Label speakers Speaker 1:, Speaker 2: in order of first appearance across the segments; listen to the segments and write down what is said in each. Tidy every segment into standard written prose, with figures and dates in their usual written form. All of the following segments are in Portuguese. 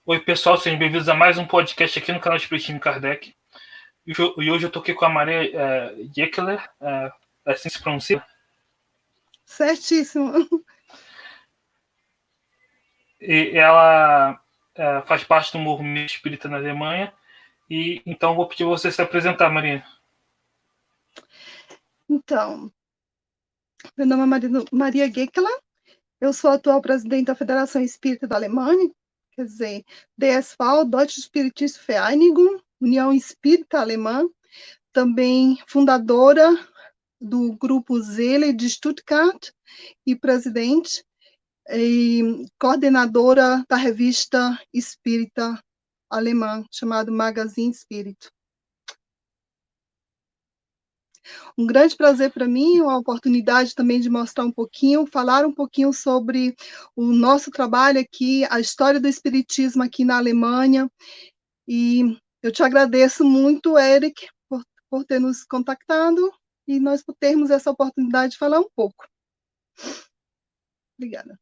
Speaker 1: Oi, pessoal, sejam bem-vindos a mais um podcast aqui no canal Espiritismo Kardec. E hoje eu tô aqui com a Maria Jeckler, assim se pronuncia.
Speaker 2: Certíssimo.
Speaker 1: E ela faz parte do movimento espírita na Alemanha. E então vou pedir você se apresentar, Maria.
Speaker 2: Então, meu nome é Maria Geckler, eu sou a atual presidente da Federação Espírita da Alemanha, quer dizer, DSV, Deutsche Spiritische Vereinigung, União Espírita Alemã, também fundadora do Grupo Seele de Stuttgart e presidente e coordenadora da revista espírita alemã, chamada Magazine Espírito. Um grande prazer para mim, uma oportunidade também de mostrar um pouquinho, falar um pouquinho sobre o nosso trabalho aqui, a história do Espiritismo aqui na Alemanha. E eu te agradeço muito, Eric, por ter nos contactado e nós por termos essa oportunidade de falar um pouco. Obrigada.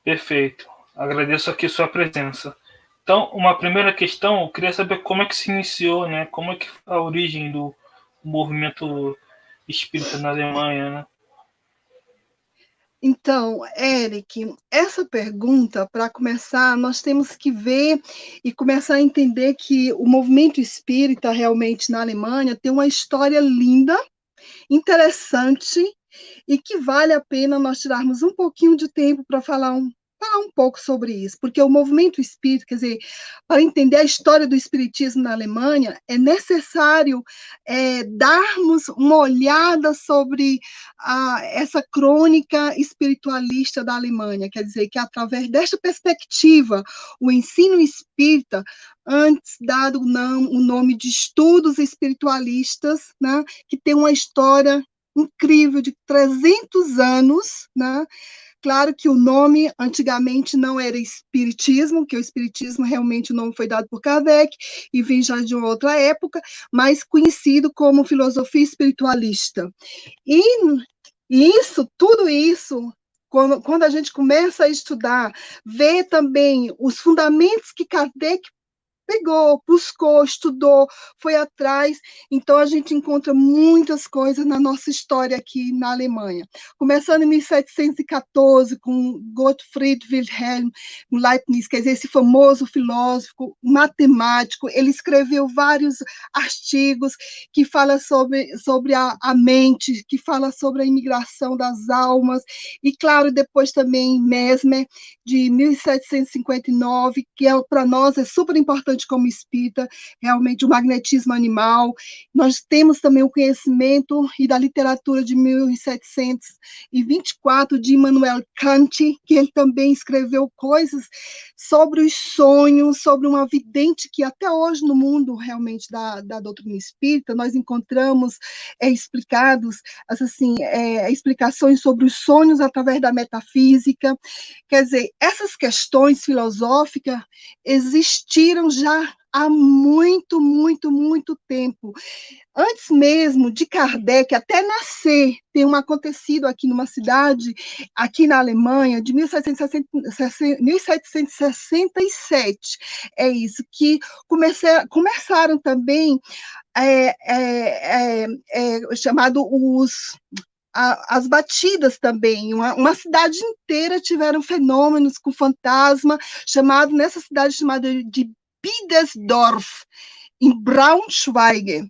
Speaker 1: Perfeito. Agradeço aqui sua presença. Então, uma primeira questão, eu queria saber como é que se iniciou, né? Como é que foi a origem do movimento espírita na Alemanha, né?
Speaker 2: Então, Eric, essa pergunta, para começar, nós temos que ver e começar a entender que o movimento espírita realmente na Alemanha tem uma história linda, interessante e que vale a pena nós tirarmos um pouquinho de tempo para falar um pouco sobre isso, porque o movimento espírita, quer dizer, para entender a história do espiritismo na Alemanha, é necessário darmos uma olhada sobre essa crônica espiritualista da Alemanha, quer dizer, que através desta perspectiva, o ensino espírita, antes dado o nome de estudos espiritualistas, né, que tem uma história incrível de 300 anos, né? Claro que o nome antigamente não era espiritismo, que o espiritismo realmente o nome foi dado por Kardec e vem já de uma outra época, mas conhecido como filosofia espiritualista. E tudo isso, quando a gente começa a estudar, ver também os fundamentos que Kardec pegou, buscou, estudou, foi atrás. Então, a gente encontra muitas coisas na nossa história aqui na Alemanha. Começando em 1714, com Gottfried Wilhelm Leibniz, quer dizer, esse famoso filósofo, matemático, ele escreveu vários artigos que falam sobre a mente, que fala sobre a imigração das almas, e, claro, depois também Mesmer, de 1759, que para nós é super importante como espírita, realmente o magnetismo animal. Nós temos também o conhecimento e da literatura de 1724 de Immanuel Kant, que ele também escreveu coisas sobre os sonhos, sobre uma vidente que até hoje no mundo realmente da doutrina espírita nós encontramos explicados, assim, explicações sobre os sonhos através da metafísica. Quer dizer, essas questões filosóficas existiram já há muito, muito, muito tempo. Antes mesmo de Kardec até nascer, tem acontecido aqui numa cidade, aqui na Alemanha, de 1767, é isso, que começaram também chamado as batidas também. Uma cidade inteira tiveram fenômenos com fantasma, nessa cidade chamada de Biedesdorf, em Braunschweig,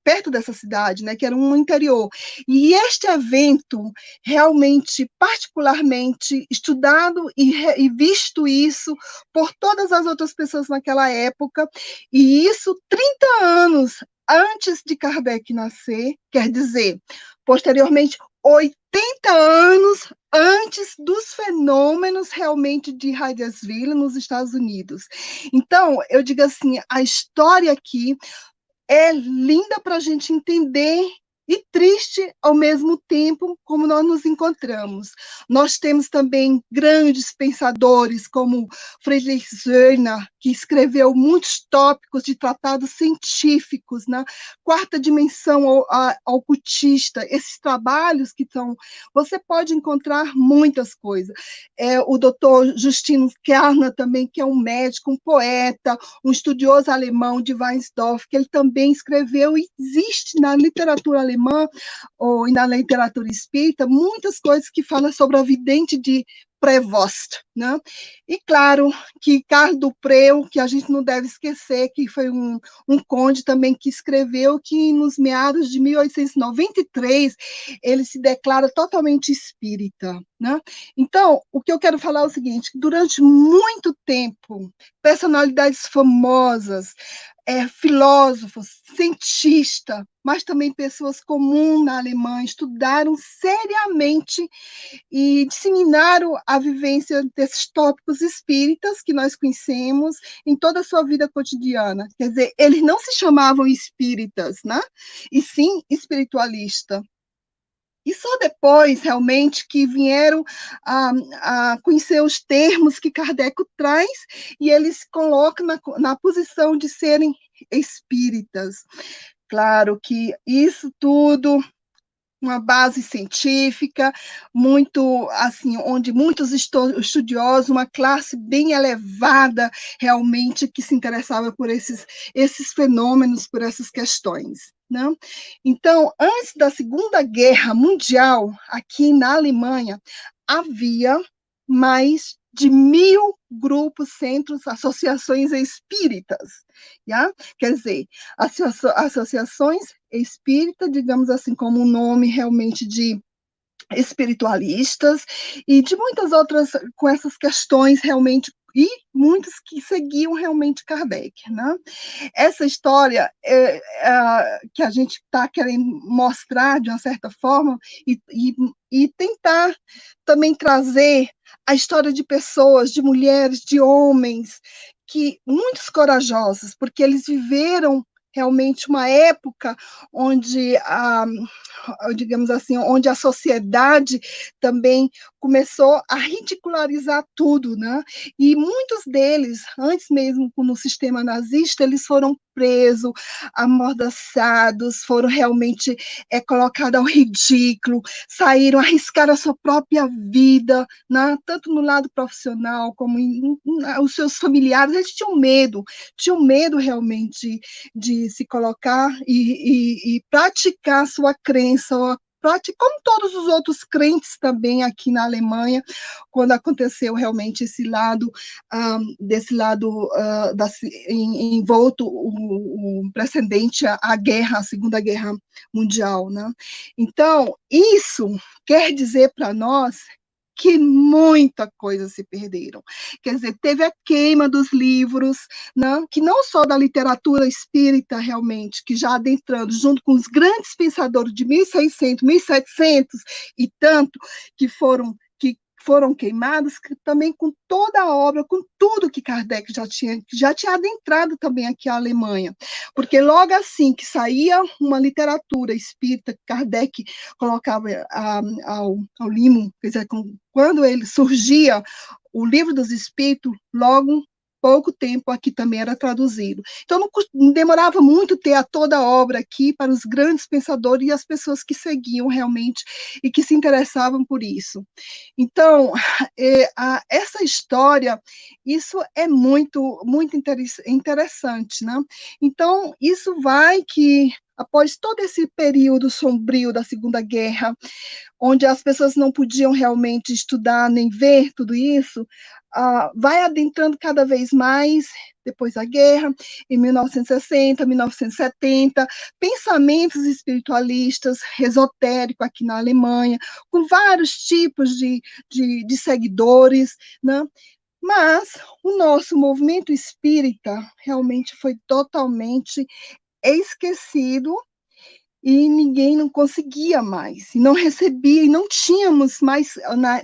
Speaker 2: perto dessa cidade, né, que era um interior. E este evento, realmente, particularmente estudado e visto isso por todas as outras pessoas naquela época, e isso 30 anos antes de Kardec nascer, quer dizer, posteriormente, 80 anos antes dos fenômenos realmente de Hydesville nos Estados Unidos. Então, eu digo assim, a história aqui é linda para a gente entender e triste ao mesmo tempo como nós nos encontramos. Nós temos também grandes pensadores como Friedrich Schiller, que escreveu muitos tópicos de tratados científicos, né? Quarta dimensão ocultista, esses trabalhos que são, você pode encontrar muitas coisas. O doutor Justino Kerner também, que é um médico, um poeta, um estudioso alemão de Weinsdorf, que ele também escreveu, e existe na literatura alemã ou na literatura espírita muitas coisas que falam sobre a vidente de Prevost, né? E claro que Carlos Dupreu, que a gente não deve esquecer, que foi um conde também que escreveu que nos meados de 1893 ele se declara totalmente espírita, né? Então, o que eu quero falar é o seguinte: durante muito tempo, personalidades famosas, filósofos, cientistas, mas também pessoas comuns na Alemanha, estudaram seriamente e disseminaram a vivência desses tópicos espíritas que nós conhecemos em toda a sua vida cotidiana. Quer dizer, eles não se chamavam espíritas, né? E sim espiritualista. E só depois, realmente, que vieram a conhecer os termos que Kardec traz, e eles colocam na posição de serem espíritas. Claro que isso tudo uma base científica, muito assim, onde muitos estudiosos, uma classe bem elevada, realmente, que se interessava por esses fenômenos, por essas questões. Né? Então, antes da Segunda Guerra Mundial, aqui na Alemanha, havia mais de 1.000 grupos, centros, associações espíritas. Já? Quer dizer, associações espíritas, digamos assim, como um nome realmente de espiritualistas, e de muitas outras, com essas questões realmente, e muitos que seguiam realmente Kardec. Né? Essa história que a gente está querendo mostrar, de uma certa forma, e tentar também trazer a história de pessoas, de mulheres, de homens, que muitos corajosos, porque eles viveram realmente uma época onde digamos assim, onde a sociedade também começou a ridicularizar tudo, né? E muitos deles, antes mesmo no sistema nazista, eles foram presos, amordaçados, foram realmente colocados ao ridículo, saíram, arriscaram a sua própria vida, né? Tanto no lado profissional como os seus familiares, eles tinham medo realmente de se colocar e praticar sua crença, como todos os outros crentes também aqui na Alemanha, quando aconteceu realmente esse lado, desse lado envolto o precedente à guerra, a Segunda Guerra Mundial. Né? Então, isso quer dizer para nós que muita coisa se perderam. Quer dizer, teve a queima dos livros, né, que não só da literatura espírita, realmente, que já adentrando, junto com os grandes pensadores de 1600, 1700 e tanto, que foram queimados, também com toda a obra, com tudo que Kardec já tinha adentrado também aqui à Alemanha. Porque logo assim que saía uma literatura espírita, que Kardec colocava ao limo, quer dizer, quando ele surgia, o Livro dos Espíritos, logo pouco tempo aqui também era traduzido. Então, não demorava muito ter toda a obra aqui para os grandes pensadores e as pessoas que seguiam realmente e que se interessavam por isso. Então, essa história, isso é muito, muito interessante, né? Então, isso vai que, após todo esse período sombrio da Segunda Guerra, onde as pessoas não podiam realmente estudar nem ver tudo isso, vai adentrando cada vez mais, depois da guerra, em 1960, 1970, pensamentos espiritualistas, esotéricos aqui na Alemanha, com vários tipos de seguidores, né? Mas o nosso movimento espírita realmente foi totalmente esquecido e ninguém não conseguia mais, e não recebia, e não tínhamos mais,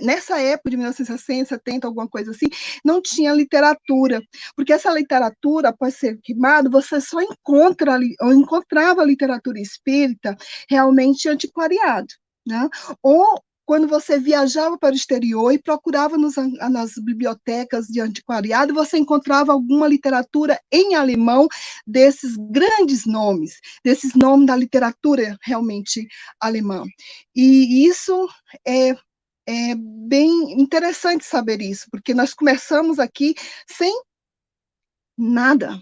Speaker 2: nessa época de 1960, 70, alguma coisa assim, não tinha literatura, porque essa literatura, após ser queimada, você só encontrava literatura espírita realmente antiquariado, né? Ou quando você viajava para o exterior e procurava nas bibliotecas de antiquariado, você encontrava alguma literatura em alemão desses grandes nomes, desses nomes da literatura realmente alemã. E isso é bem interessante saber isso, porque nós começamos aqui sem nada.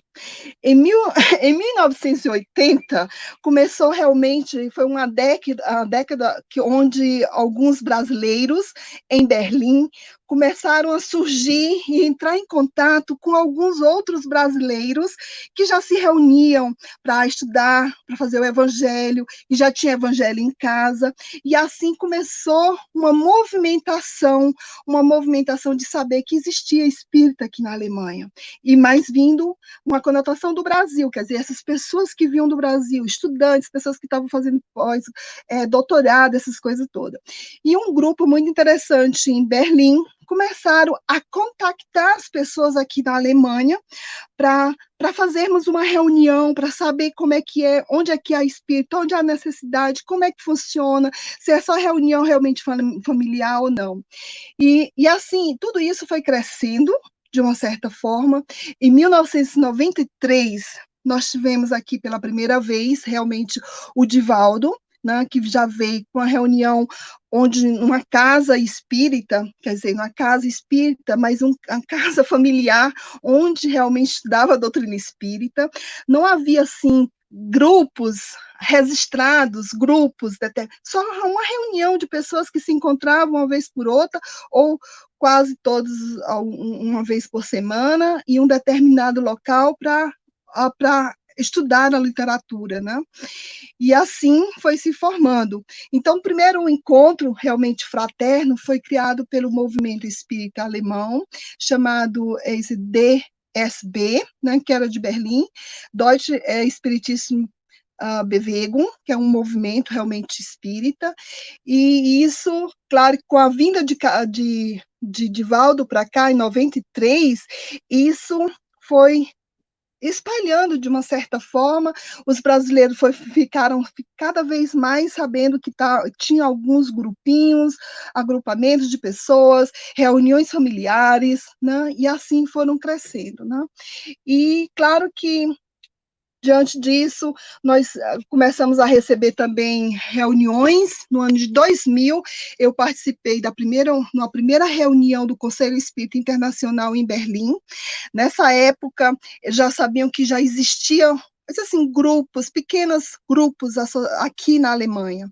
Speaker 2: Em 1980, começou realmente, foi uma década onde alguns brasileiros em Berlim começaram a surgir e entrar em contato com alguns outros brasileiros que já se reuniam para estudar, para fazer o evangelho, e já tinha evangelho em casa, e assim começou uma movimentação de saber que existia espírita aqui na Alemanha, e mais vindo uma conotação do Brasil, quer dizer, essas pessoas que vinham do Brasil, estudantes, pessoas que estavam fazendo doutorado, essas coisas todas. E um grupo muito interessante em Berlim começaram a contactar as pessoas aqui na Alemanha para fazermos uma reunião, para saber como é que é, onde é que há espírito, onde há necessidade, como é que funciona, se é só reunião realmente familiar ou não. E assim, tudo isso foi crescendo, de uma certa forma. Em 1993, nós tivemos aqui pela primeira vez, realmente, o Divaldo, né, que já veio com a reunião onde uma casa espírita, quer dizer, uma casa espírita, mas uma casa familiar, onde realmente estudava a doutrina espírita. Não havia, assim, grupos registrados, só uma reunião de pessoas que se encontravam uma vez por outra, ou quase todos uma vez por semana, em um determinado local para estudar a literatura, né? E assim foi se formando. Então, o primeiro encontro realmente fraterno foi criado pelo movimento espírita alemão, chamado esse DSB, né, que era de Berlim, Deutsche Spiritismus Bewegung, que é um movimento realmente espírita, e isso, claro, com a vinda de Divaldo para cá, em 93, isso foi espalhando de uma certa forma, os brasileiros ficaram cada vez mais sabendo que tinha alguns grupinhos, agrupamentos de pessoas, reuniões familiares, né? E assim foram crescendo, né? E claro que diante disso, nós começamos a receber também reuniões. No ano de 2000, eu participei numa primeira reunião do Conselho Espírita Internacional em Berlim. Nessa época, já sabiam que já existiam, assim, pequenos grupos aqui na Alemanha.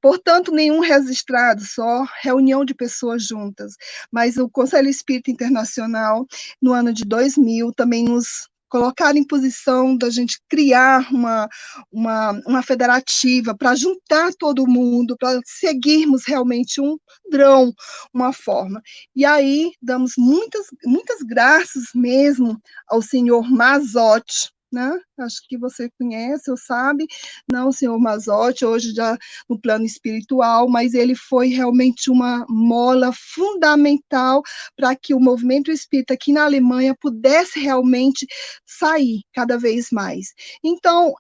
Speaker 2: Portanto, nenhum registrado, só reunião de pessoas juntas. Mas o Conselho Espírita Internacional, no ano de 2000, também nos colocar em posição da gente criar uma federativa para juntar todo mundo, para seguirmos realmente um padrão, uma forma. E aí damos muitas graças mesmo ao senhor Mazotti, né? Acho que você conhece ou sabe, não o senhor Mazotti, hoje já no plano espiritual, mas ele foi realmente uma mola fundamental para que o movimento espírita aqui na Alemanha pudesse realmente sair cada vez mais. Então,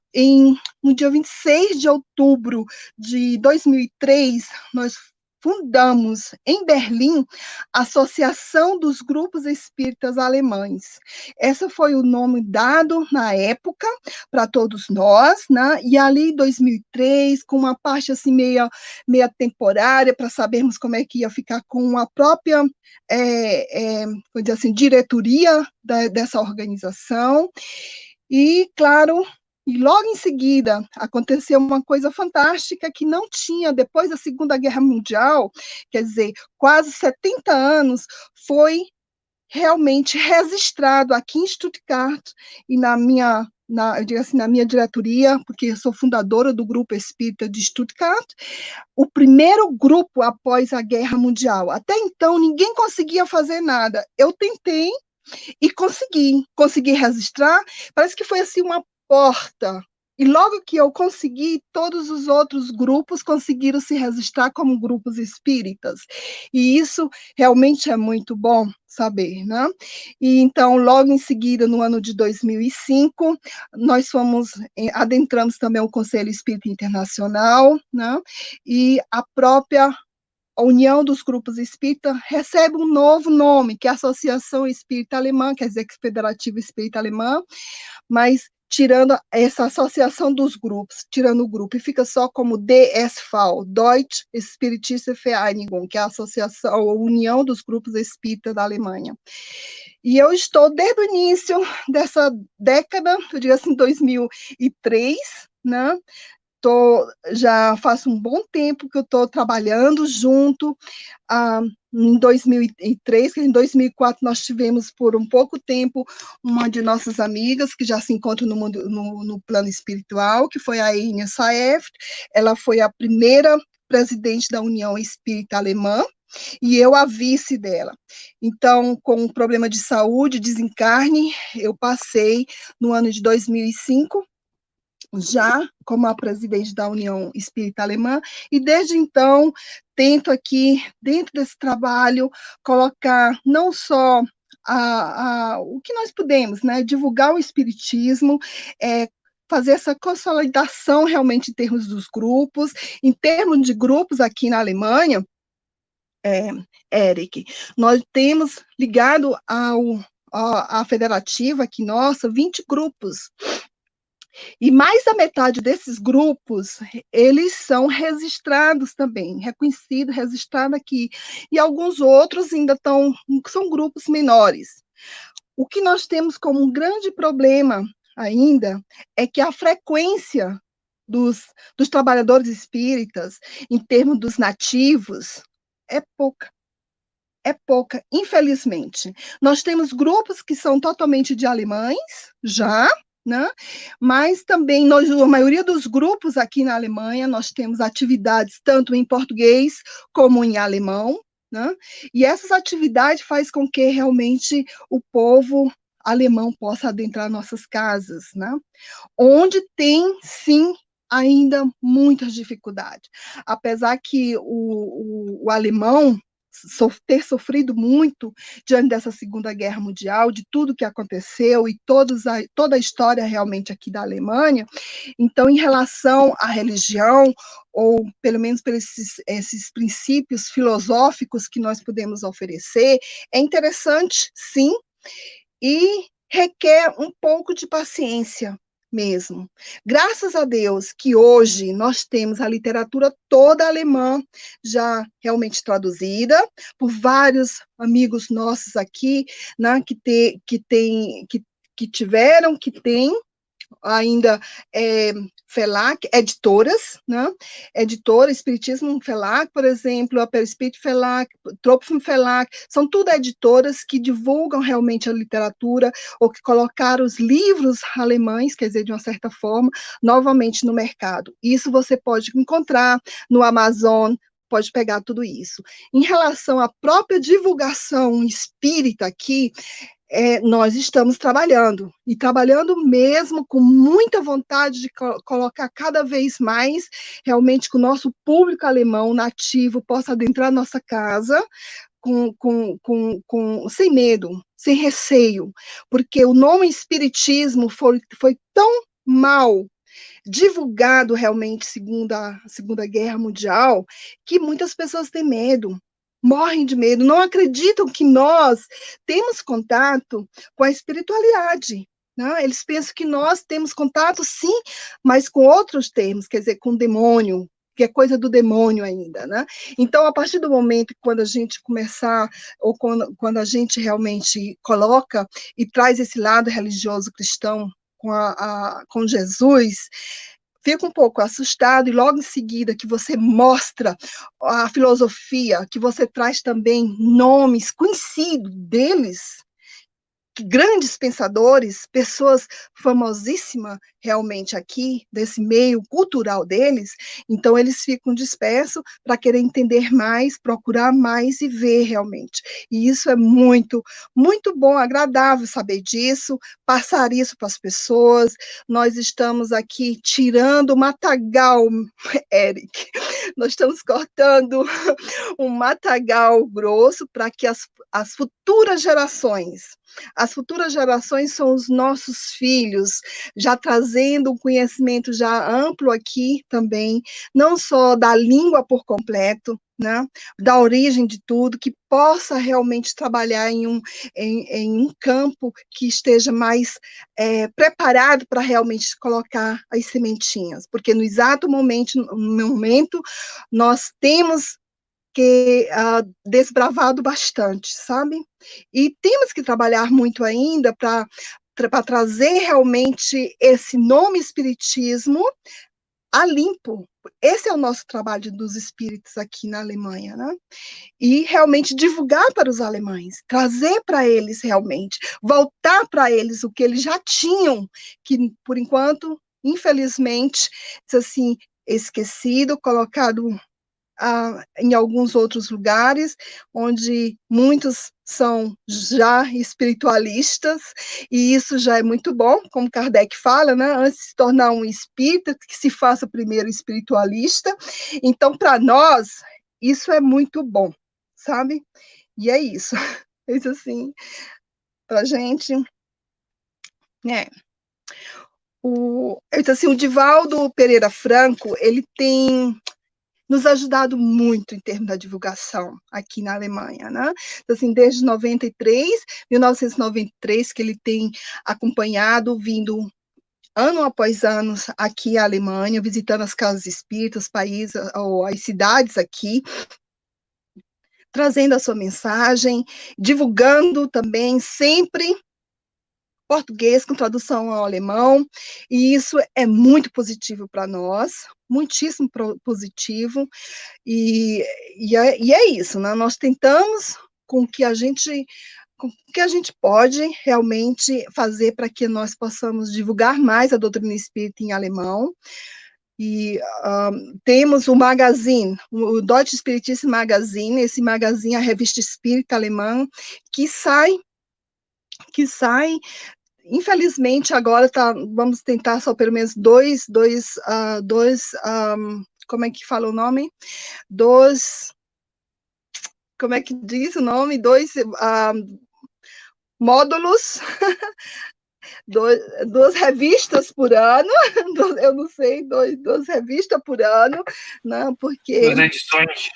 Speaker 2: no dia 26 de outubro de 2003, nós fundamos em Berlim a Associação dos Grupos Espíritas Alemães. Esse foi o nome dado na época para todos nós, né? E ali em 2003, com uma parte assim meia temporária, para sabermos como é que ia ficar com a própria vou dizer assim, diretoria dessa organização. E, claro, e logo em seguida aconteceu uma coisa fantástica que não tinha depois da Segunda Guerra Mundial, quer dizer, quase 70 anos, foi realmente registrado aqui em Stuttgart e eu digo assim, na minha diretoria, porque eu sou fundadora do Grupo Espírita de Stuttgart, o primeiro grupo após a Guerra Mundial. Até então, ninguém conseguia fazer nada. Eu tentei e consegui registrar. Parece que foi assim uma porta E logo que eu consegui, todos os outros grupos conseguiram se registrar como grupos espíritas. E isso realmente é muito bom saber, né? E então, logo em seguida, no ano de 2005, nós adentramos também o Conselho Espírita Internacional, né? E a própria União dos Grupos Espírita recebe um novo nome, que é a Associação Espírita Alemã, quer dizer, que é Federativa Espírita Alemã, mas tirando essa associação dos grupos, tirando o grupo, e fica só como DSV, Deutsche Spiritische Vereinigung, que é a associação, a União dos Grupos Espírita da Alemanha. E eu estou desde o início dessa década, eu digo assim, 2003, né? Já faço um bom tempo que eu estou trabalhando junto. Em 2003, em 2004 nós tivemos por um pouco tempo uma de nossas amigas que já se encontra no plano espiritual, que foi a Enia Saeft. Ela foi a primeira presidente da União Espírita Alemã, e eu a vice dela. Então, com um problema de saúde, desencarne, eu passei no ano de 2005, já como a presidente da União Espírita Alemã, e desde então tento aqui, dentro desse trabalho, colocar não só o que nós podemos, né, divulgar o espiritismo, fazer essa consolidação realmente em termos dos grupos, em termos de grupos aqui na Alemanha, Eric, nós temos ligado à federativa aqui, nossa, 20 grupos, e mais da metade desses grupos, eles são registrados também, reconhecidos, registrados aqui. E alguns outros ainda são grupos menores. O que nós temos como um grande problema ainda é que a frequência dos trabalhadores espíritas, em termos dos nativos, é pouca. É pouca, infelizmente. Nós temos grupos que são totalmente de alemães, já, né? Mas também a maioria dos grupos aqui na Alemanha, nós temos atividades tanto em português como em alemão, né? E essas atividades fazem com que realmente o povo alemão possa adentrar nossas casas, né? Onde tem, sim, ainda muitas dificuldades. Apesar que o alemão ter sofrido muito diante dessa Segunda Guerra Mundial, de tudo que aconteceu e toda a história realmente aqui da Alemanha. Então, em relação à religião, ou pelo menos por esses princípios filosóficos que nós podemos oferecer, é interessante, sim, e requer um pouco de paciência mesmo. Graças a Deus que hoje nós temos a literatura toda alemã já realmente traduzida por vários amigos nossos aqui, né, que tiveram, que têm ainda FELAC, editoras, né? Editora, Espiritismo FELAC, por exemplo, a Perispírito FELAC, Tropfen FELAC, são tudo editoras que divulgam realmente a literatura ou que colocaram os livros alemães, quer dizer, de uma certa forma, novamente no mercado. Isso você pode encontrar no Amazon, pode pegar tudo isso. Em relação à própria divulgação espírita aqui, nós estamos trabalhando, e trabalhando mesmo com muita vontade de colocar cada vez mais, realmente, que o nosso público alemão nativo possa adentrar nossa casa sem medo, sem receio, porque o nome espiritismo foi tão mal divulgado realmente segundo a Segunda Guerra Mundial, que muitas pessoas têm medo, morrem de medo, não acreditam que nós temos contato com a espiritualidade, né? Eles pensam que nós temos contato, sim, mas com outros termos, quer dizer, com o demônio, que é coisa do demônio ainda, né? Então, a partir do momento que quando a gente começar, ou quando a gente realmente coloca e traz esse lado religioso cristão com Jesus, fica um pouco assustado, e logo em seguida que você mostra a filosofia, que você traz também nomes conhecidos deles, grandes pensadores, pessoas famosíssimas realmente aqui, desse meio cultural deles, então eles ficam dispersos para querer entender mais, procurar mais e ver realmente. E isso é muito, muito bom, agradável saber disso, passar isso para as pessoas. Nós estamos aqui tirando o matagal, Eric, nós estamos cortando um matagal grosso para que as futuras gerações são os nossos filhos, já trazendo um conhecimento já amplo aqui também, não só da língua por completo, né, da origem de tudo, que possa realmente trabalhar em um campo que esteja mais preparado para realmente colocar as sementinhas, porque no exato momento nós temos que desbravado bastante, sabe? E temos que trabalhar muito ainda para trazer realmente esse nome espiritismo a limpo. Esse é o nosso trabalho dos espíritos aqui na Alemanha, né? E realmente divulgar para os alemães, trazer para eles realmente, voltar para eles o que eles já tinham, que por enquanto, infelizmente, assim, esquecido, colocado em alguns outros lugares, onde muitos são já espiritualistas, e isso já é muito bom, como Kardec fala, né? Antes de se tornar um espírita, que se faça primeiro espiritualista. Então, para nós, isso é muito bom, sabe? E é isso. Isso assim, para a gente, né? O Divaldo Pereira Franco, ele tem nos ajudado muito em termos da divulgação aqui na Alemanha, né? Então, assim, desde 1993, que ele tem acompanhado, vindo ano após ano aqui à Alemanha, visitando as casas espíritas, os países, ou as cidades aqui, trazendo a sua mensagem, divulgando também sempre português com tradução ao alemão, e isso é muito positivo para nós, muitíssimo positivo, e é isso, né? Nós tentamos com que a gente pode realmente fazer para que nós possamos divulgar mais a doutrina espírita em alemão, e temos o magazine, o Deutsche Spiritism Magazine, esse magazine, a revista espírita alemã, que sai, infelizmente, agora vamos tentar só pelo menos dois, como é que fala o nome? Como é que diz o nome? Dois módulos, duas revistas por ano, eu não sei, duas revistas por ano, né? Porque...
Speaker 1: Duas edições.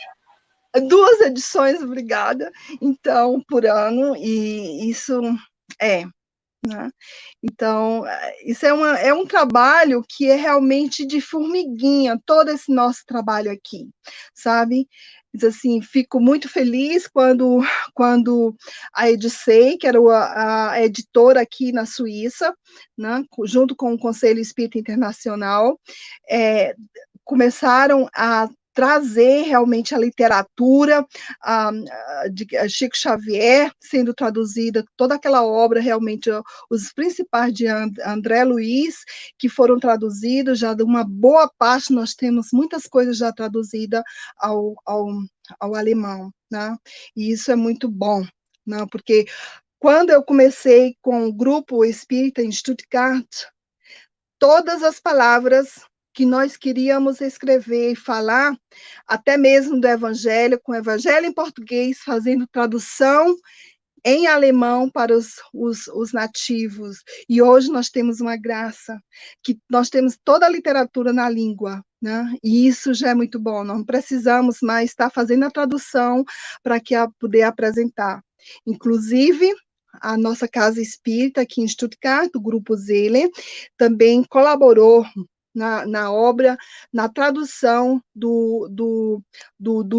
Speaker 2: Duas edições, obrigada, então, por ano, e isso né? Então, isso é um trabalho que é realmente de formiguinha, todo esse nosso trabalho aqui, sabe? Diz assim, fico muito feliz quando a Edicei, que era a editora aqui na Suíça, né, junto com o Conselho Espírita Internacional, começaram a trazer realmente a literatura de Chico Xavier, sendo traduzida, toda aquela obra, realmente, os principais de André Luiz, que foram traduzidos, já de uma boa parte, nós temos muitas coisas já traduzidas ao alemão, né? E isso é muito bom, né? Porque quando eu comecei com o grupo espírita em Stuttgart, todas as palavras que nós queríamos escrever e falar, até mesmo do Evangelho, com o Evangelho em português, fazendo tradução em alemão para os nativos. E hoje nós temos uma graça, que nós temos toda a literatura na língua, né? E isso já é muito bom, não precisamos mais estar fazendo a tradução para poder apresentar. Inclusive, a nossa casa espírita aqui em Stuttgart, o Grupo Zele, também colaborou na obra, na tradução do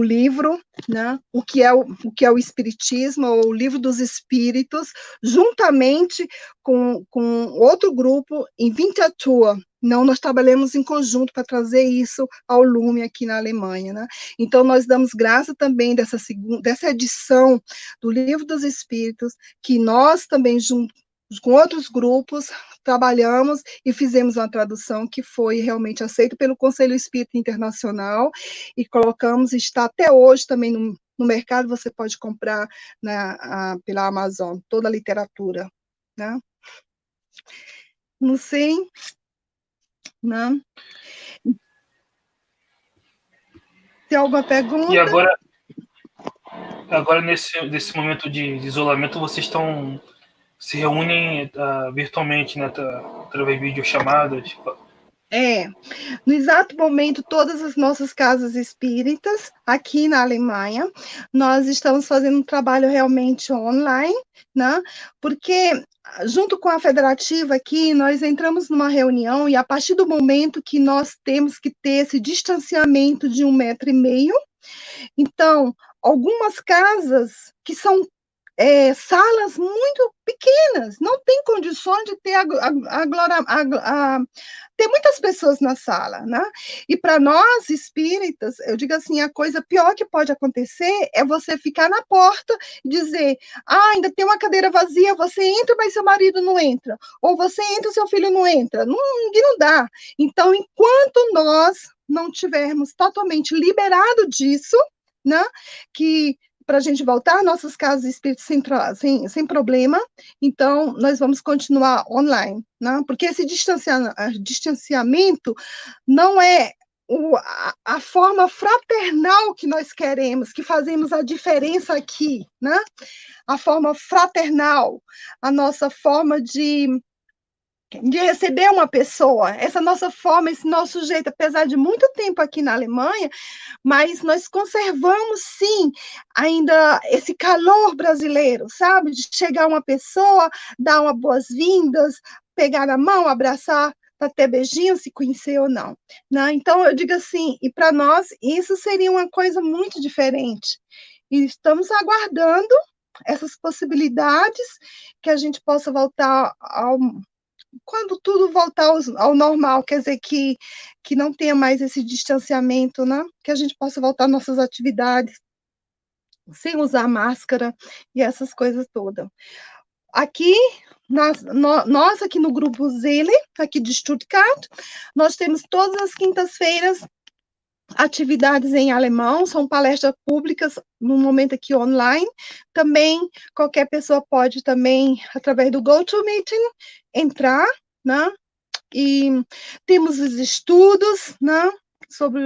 Speaker 2: livro, né? o que é o Espiritismo, ou o Livro dos Espíritos, juntamente com outro grupo em Winterthur, Não, nós trabalhamos em conjunto para trazer isso ao lume aqui na Alemanha, né? Então, nós damos graça também dessa edição do Livro dos Espíritos, que nós também, junto com outros grupos, trabalhamos e fizemos uma tradução que foi realmente aceita pelo Conselho Espírita Internacional e colocamos, está até hoje também no mercado, você pode comprar pela Amazon, toda a literatura, né? Não sei, né? Tem alguma pergunta?
Speaker 1: E agora nesse momento de isolamento, vocês se reúnem virtualmente, né, através de videochamadas?
Speaker 2: No exato momento, todas as nossas casas espíritas, aqui na Alemanha, nós estamos fazendo um trabalho realmente online, né? Porque, junto com a federativa aqui, nós entramos numa reunião e a partir do momento que nós temos que ter esse distanciamento de 1,5 m, então, algumas casas que são salas muito pequenas, não tem condições de ter ter muitas pessoas na sala, né? E para nós espíritas, eu digo assim, a coisa pior que pode acontecer é você ficar na porta e dizer, ainda tem uma cadeira vazia, você entra, mas seu marido não entra, ou você entra, seu filho não entra, não dá. Então, enquanto nós não tivermos totalmente liberado disso, né, que para a gente voltar às nossas casas espíritas sem problema, então nós vamos continuar online, né? Porque esse distanciamento não é a forma fraternal que nós queremos, que fazemos a diferença aqui, né? A forma fraternal, a nossa forma de receber uma pessoa, essa nossa forma, esse nosso jeito, apesar de muito tempo aqui na Alemanha, mas nós conservamos, sim, ainda esse calor brasileiro, sabe? De chegar uma pessoa, dar uma boas-vindas, pegar na mão, abraçar, até beijinho, se conhecer ou não, né? Então, eu digo assim, e para nós, isso seria uma coisa muito diferente. E estamos aguardando essas possibilidades que a gente possa voltar quando tudo voltar ao normal, quer dizer, que não tenha mais esse distanciamento, né? Que a gente possa voltar às nossas atividades sem usar máscara e essas coisas todas. Aqui, nós aqui no Grupo Zele, aqui de Stuttgart, nós temos todas as quintas-feiras atividades em alemão, são palestras públicas, no momento aqui online. Também, qualquer pessoa pode também, através do GoToMeeting, entrar, né? E temos os estudos, né? Sobre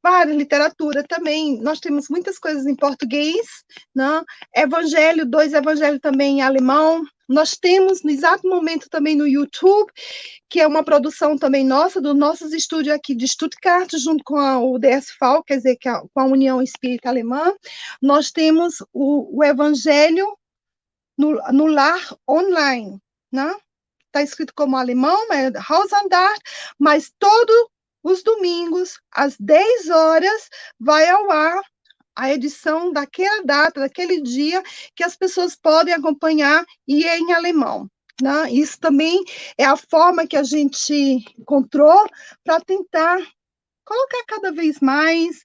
Speaker 2: várias literatura também, nós temos muitas coisas em português, né? Evangelho, 2 evangelhos também em alemão. Nós temos, no exato momento, também no YouTube, que é uma produção também nossa, dos nossos estúdios aqui de Stuttgart, junto com o DSV, quer dizer, com a União Espírita Alemã, nós temos o Evangelho no lar online, né? Está escrito como alemão, é Hausandart, mas todos os domingos, às 10 horas, vai ao ar a edição daquela data, daquele dia, que as pessoas podem acompanhar e é em alemão. Né? Isso também é a forma que a gente encontrou para tentar colocar cada vez mais,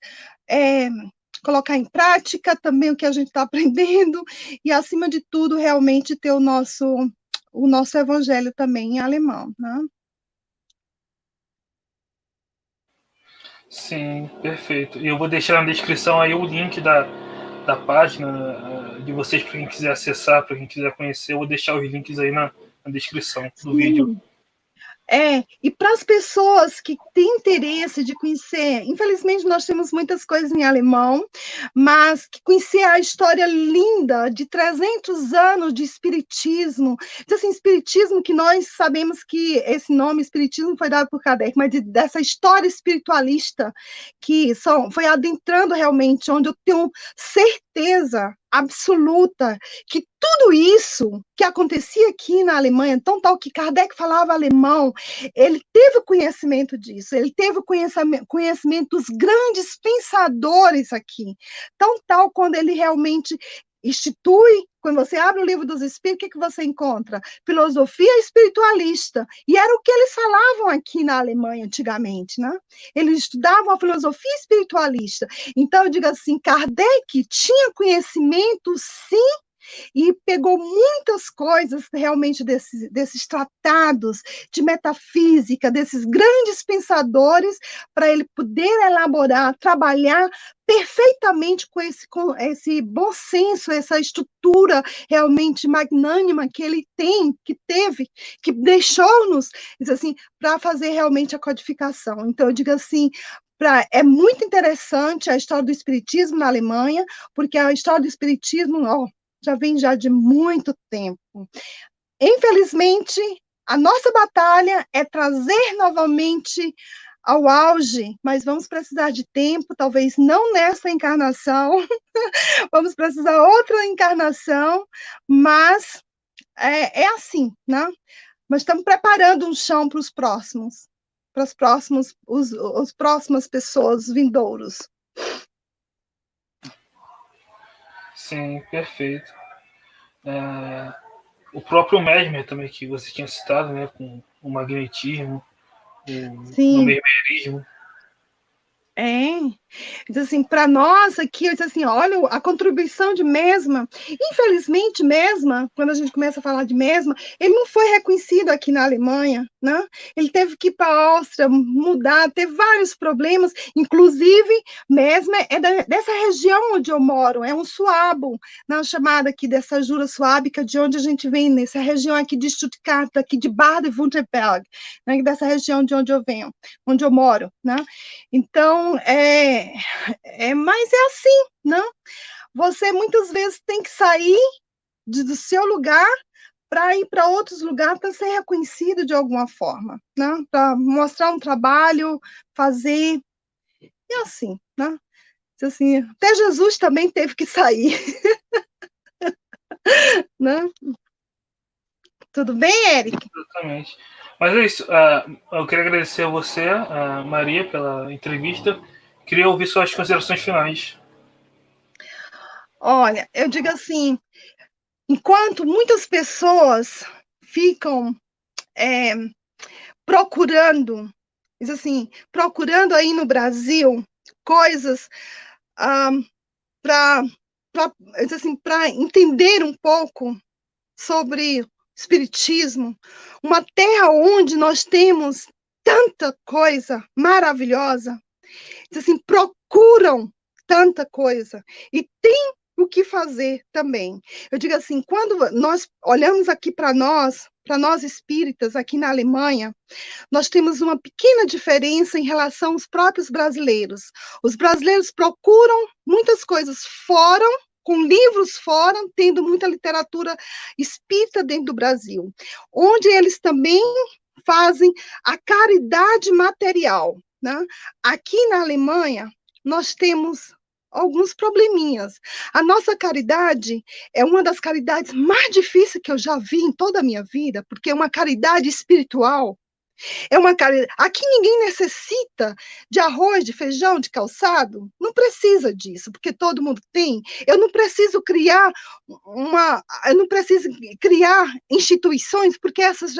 Speaker 2: colocar em prática também o que a gente está aprendendo e, acima de tudo, realmente ter o nosso evangelho também em alemão. Né?
Speaker 1: Sim, perfeito. E eu vou deixar na descrição aí o link da página de vocês para quem quiser acessar, para quem quiser conhecer. Eu vou deixar os links aí na descrição do vídeo.
Speaker 2: E para as pessoas que têm interesse de conhecer, infelizmente nós temos muitas coisas em alemão, mas que conhecer a história linda de 300 anos de espiritismo, assim, espiritismo que nós sabemos que esse nome espiritismo foi dado por Kardec, mas dessa história espiritualista que foi adentrando realmente, onde eu tenho certeza absoluta que tudo isso que acontecia aqui na Alemanha, tão tal que Kardec falava alemão, ele teve conhecimento disso, ele teve conhecimento dos grandes pensadores aqui, tão tal quando ele realmente institui Quando você abre o livro dos Espíritos, o que você encontra? Filosofia espiritualista. E era o que eles falavam aqui na Alemanha antigamente, né? Eles estudavam a filosofia espiritualista. Então, eu digo assim, Kardec tinha conhecimento, sim, e pegou muitas coisas realmente desses tratados de metafísica, desses grandes pensadores, para ele poder elaborar, trabalhar perfeitamente com esse bom senso, essa estrutura realmente magnânima que ele tem, que teve, que deixou-nos, assim, para fazer realmente a codificação. Então, eu digo assim, é muito interessante a história do Espiritismo na Alemanha, porque a história do Espiritismo, já vem já de muito tempo. Infelizmente, a nossa batalha é trazer novamente ao auge, mas vamos precisar de tempo, talvez não nessa encarnação, vamos precisar outra encarnação, mas é assim, né? Mas estamos preparando um chão para os próximos, para os próximos, os próximas pessoas vindouros.
Speaker 1: Sim, perfeito. O próprio Mesmer também, que você tinha citado, né, com o magnetismo, no mesmerismo.
Speaker 2: Diz assim, para nós aqui, eu disse assim, olha, a contribuição de Mesmer, infelizmente Mesmer, quando a gente começa a falar de Mesmer, ele não foi reconhecido aqui na Alemanha, né? Ele teve que ir para a Áustria, mudar, teve vários problemas, inclusive Mesmer é dessa região onde eu moro, é um suabo, né, chamada aqui dessa Jura suábica, de onde a gente vem, nessa região aqui de Stuttgart, aqui de Baden-Württemberg, né, dessa região de onde eu venho, onde eu moro, né? Então, mas é assim, não? Você muitas vezes tem que sair do seu lugar para ir para outros lugares para ser reconhecido de alguma forma, né? Para mostrar um trabalho, fazer, e assim, né? Assim, até Jesus também teve que sair, né? Tudo bem, Eric?
Speaker 1: Exatamente. Mas é isso. Eu queria agradecer a você, a Maria, pela entrevista. Queria ouvir suas considerações finais.
Speaker 2: Olha, eu digo assim, enquanto muitas pessoas ficam procurando, diz assim, procurando aí no Brasil coisas para assim, para entender um pouco sobre espiritismo, uma terra onde nós temos tanta coisa maravilhosa, assim, procuram tanta coisa e tem o que fazer também. Eu digo assim, quando nós olhamos aqui para nós espíritas aqui na Alemanha, nós temos uma pequena diferença em relação aos próprios brasileiros. Os brasileiros procuram muitas coisas fora, com livros fora, tendo muita literatura espírita dentro do Brasil, onde eles também fazem a caridade material, né? Aqui na Alemanha, nós temos alguns probleminhas. A nossa caridade é uma das caridades mais difíceis que eu já vi em toda a minha vida, porque é uma caridade espiritual. É uma caridade. Aqui ninguém necessita de arroz, de feijão, de calçado. Não precisa disso, porque todo mundo tem. Eu não preciso criar instituições, porque essas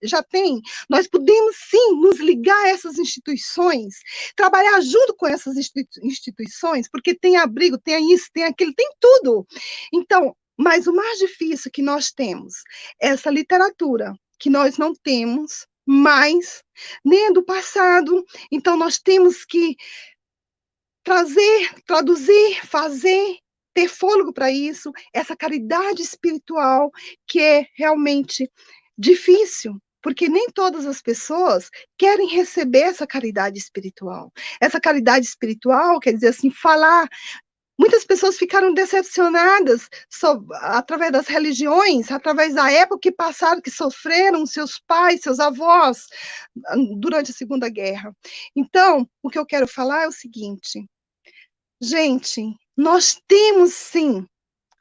Speaker 2: já têm. Nós podemos sim nos ligar a essas instituições, trabalhar junto com essas instituições, porque tem abrigo, tem isso, tem aquilo, tem tudo. Então, mas o mais difícil que nós temos é essa literatura que nós não temos mais, nem do passado. Então, nós temos que trazer, traduzir, fazer, ter fôlego para isso, essa caridade espiritual que é realmente difícil, porque nem todas as pessoas querem receber essa caridade espiritual. Essa caridade espiritual quer dizer assim, falar. Muitas pessoas ficaram decepcionadas através das religiões, através da época que passaram, que sofreram seus pais, seus avós, durante a Segunda Guerra. Então, o que eu quero falar é o seguinte, gente, nós temos sim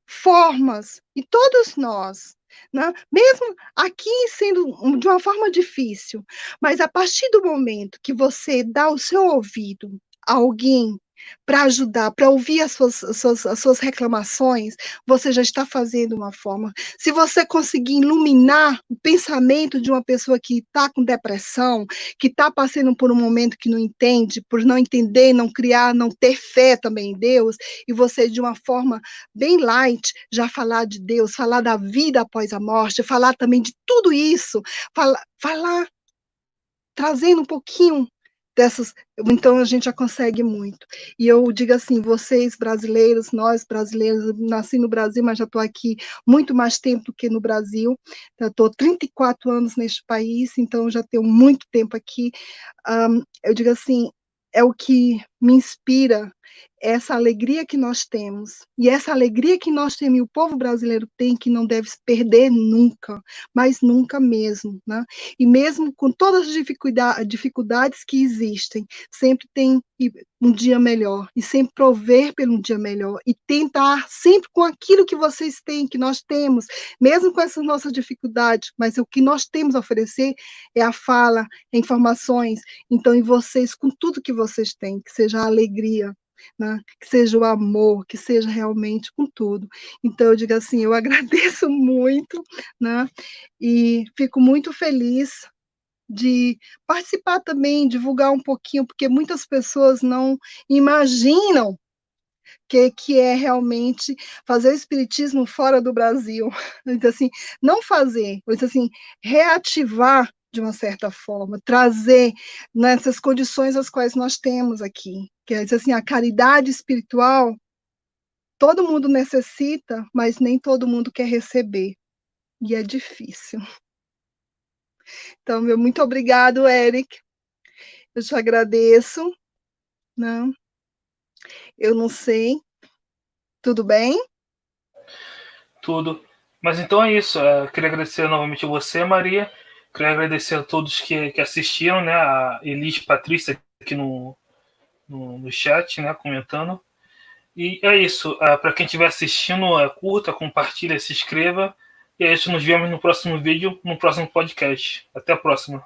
Speaker 2: formas, e todos nós, né? Mesmo aqui sendo de uma forma difícil, mas a partir do momento que você dá o seu ouvido a alguém para ajudar, para ouvir as suas reclamações, você já está fazendo uma forma. Se você conseguir iluminar o pensamento de uma pessoa que está com depressão, que está passando por um momento que não entende, por não entender, não criar, não ter fé também em Deus, e você, de uma forma bem light, já falar de Deus, falar da vida após a morte, falar também de tudo isso, falar trazendo um pouquinho dessas, então a gente já consegue muito. E eu digo assim, vocês brasileiros, nós brasileiros, eu nasci no Brasil, mas já estou aqui muito mais tempo do que no Brasil, já estou 34 anos neste país, então já tenho muito tempo aqui. Eu digo assim, é o que me inspira, essa alegria que nós temos, e essa alegria que nós temos, e o povo brasileiro tem, que não deve se perder nunca, mas nunca mesmo, né? E mesmo com todas as dificuldades que existem, sempre tem um dia melhor, e sempre prover pelo um dia melhor, e tentar sempre com aquilo que vocês têm, que nós temos, mesmo com essas nossas dificuldades, mas o que nós temos a oferecer é a fala, é informações, então, em vocês, com tudo que vocês têm, que seja a alegria, né? Que seja o amor, que seja realmente com tudo. Então, eu digo assim, eu agradeço muito, né? E fico muito feliz de participar também, divulgar um pouquinho, porque muitas pessoas não imaginam que é realmente fazer o espiritismo fora do Brasil. Então, assim, não fazer, mas assim, reativar de uma certa forma, trazer nessas condições as quais nós temos aqui, que é assim, a caridade espiritual, todo mundo necessita, mas nem todo mundo quer receber, e é difícil. Então, meu muito obrigado, Eric, eu te agradeço, né? Eu não sei, tudo bem?
Speaker 1: Tudo. Mas então é isso. Queria agradecer novamente a você, Maria. Queria agradecer a todos que assistiram, né? A Elis Patrícia aqui no chat, né? Comentando. E é isso. Para quem estiver assistindo, curta, compartilha, se inscreva. E é isso. Nos vemos no próximo vídeo, no próximo podcast. Até a próxima.